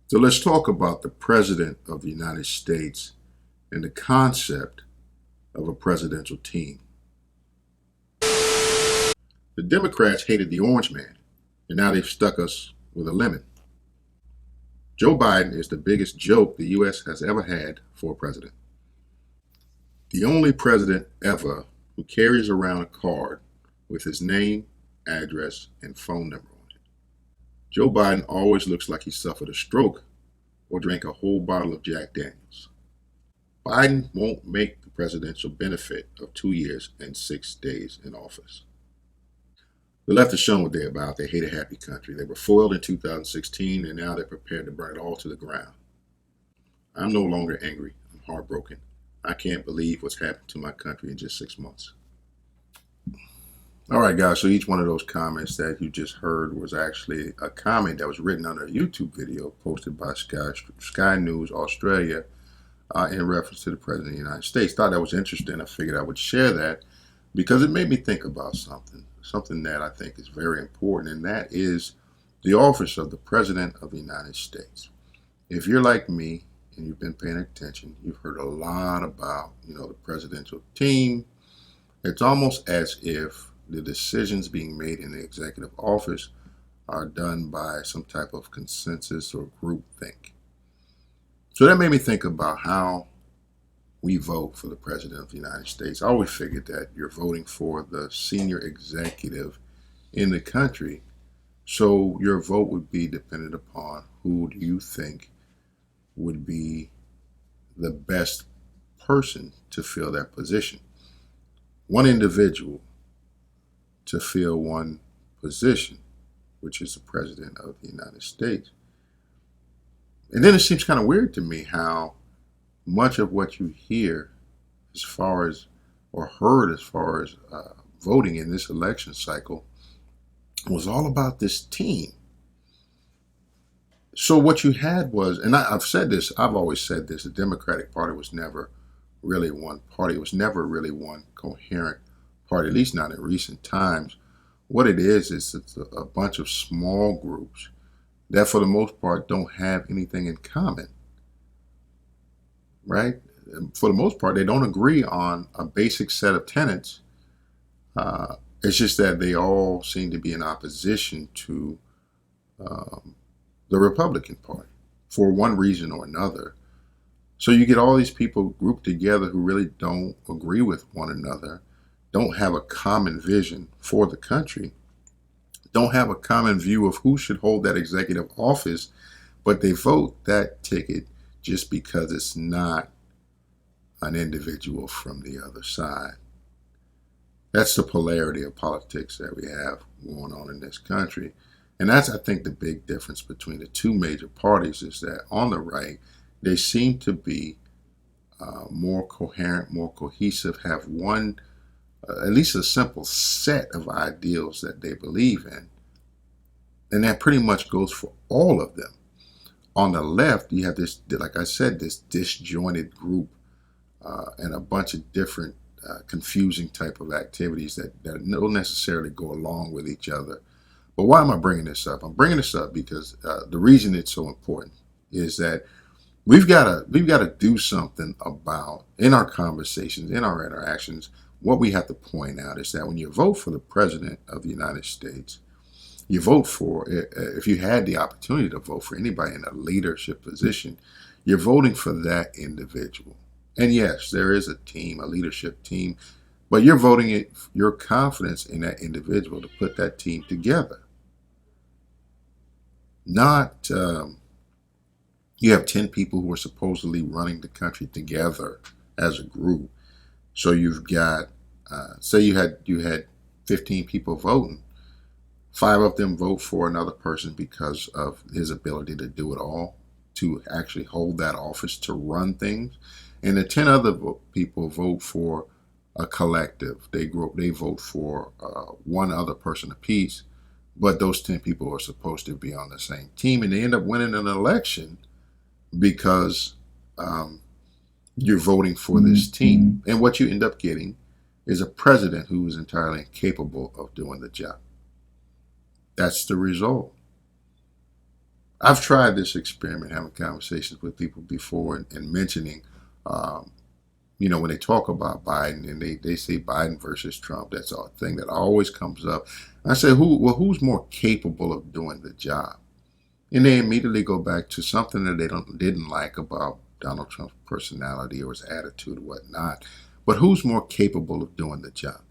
So let's talk about the President of the United States and the concept of a presidential team. The Democrats hated the orange man, and now they've stuck us with a lemon. Joe Biden is the biggest joke the U.S. has ever had for a president. The only president ever who carries around a card with his name, address, and phone number on it. Joe Biden always looks like he suffered a stroke or drank a whole bottle of Jack Daniels. Biden won't make the presidential benefit of 2 years and 6 days in office. The left has shown what they're about. They hate a happy country. They were foiled in 2016, and now they're prepared to burn it all to the ground. I'm no longer angry. I'm heartbroken. I can't believe what's happened to my country in just 6 months. All right, guys, so each one of those comments that you just heard was actually a comment that was written under a YouTube video posted by Sky News Australia in reference to the President of the United States. Thought that was interesting. I figured I would share that because it made me think about something that I think is very important, and that is the office of the President of the United States. If you're like me and you've been paying attention, you've heard a lot about, the presidential team. It's almost as if the decisions being made in the executive office are done by some type of consensus or group think. So that made me think about how we vote for the President of the United States. I always figured that you're voting for the senior executive in the country, so your vote would be dependent upon who do you think would be the best person to fill that position. One individual to fill one position, which is the President of the United States. And then it seems kind of weird to me how much of what you hear as far as, or heard as far as voting in this election cycle was all about this team. So what you had was, and I've always said this, the Democratic Party was never really one party. It was never really one coherent party, at least not in recent times. What it is it's a bunch of small groups that for the most part don't have anything in common, right? For the most part, they don't agree on a basic set of tenets. It's just that they all seem to be in opposition to the Republican Party for one reason or another. So you get all these people grouped together who really don't agree with one another, don't have a common vision for the country, don't have a common view of who should hold that executive office, but they vote that ticket just because it's not an individual from the other side. That's the polarity of politics that we have going on in this country. And that's, I think, the big difference between the two major parties is that on the right, they seem to be more coherent, more cohesive, have one, at least a simple set of ideals that they believe in. And that pretty much goes for all of them. On the left, you have this, like I said, this disjointed group and a bunch of different confusing type of activities that don't necessarily go along with each other. But why am I bringing this up? I'm bringing this up because the reason it's so important is that we've got to do something about, in our conversations, in our interactions, what we have to point out is that when you vote for the President of the United States, you vote for, if you had the opportunity to vote for anybody in a leadership position, you're voting for that individual. And yes, there is a team, a leadership team, but you're voting your confidence in that individual to put that team together. Not, you have 10 people who are supposedly running the country together as a group. So you've got, say you had 15 people voting. 5 of them vote for another person because of his ability to do it all, to actually hold that office, to run things. And the 10 other people vote for a collective. They vote for one other person apiece, but those 10 people are supposed to be on the same team, and they end up winning an election because you're voting for this team. And what you end up getting is a president who is entirely incapable of doing the job. That's the result. I've tried this experiment, having conversations with people before and mentioning, um, when they talk about Biden and they say Biden versus Trump, that's a thing that always comes up. I say, who's more capable of doing the job? And they immediately go back to something that they didn't like about Donald Trump's personality or his attitude or whatnot. But who's more capable of doing the job?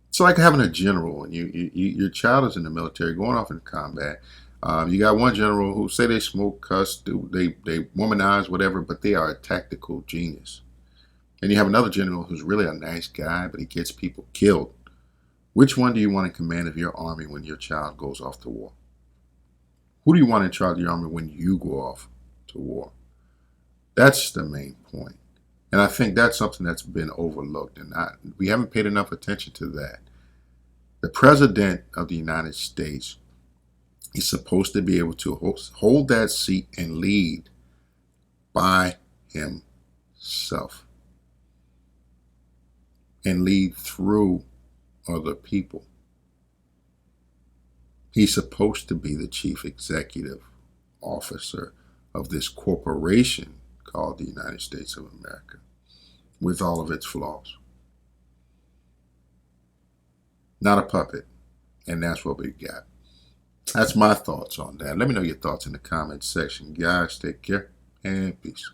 It's like having a general, and your child is in the military, going off in combat. You got one general who say they smoke, cuss, they womanize, whatever, but they are a tactical genius. And you have another general who's really a nice guy, but he gets people killed. Which one do you want in command of your army when your child goes off to war? Who do you want in charge of your army when you go off to war? That's the main point. And I think that's something that's been overlooked, and we haven't paid enough attention to that. The President of the United States is supposed to be able to hold that seat and lead by himself and lead through other people. He's supposed to be the chief executive officer of this corporation called the United States of America, with all of its flaws. Not a puppet. And that's what we got. That's my thoughts on that. Let me know your thoughts in the comments section. Guys, take care and peace.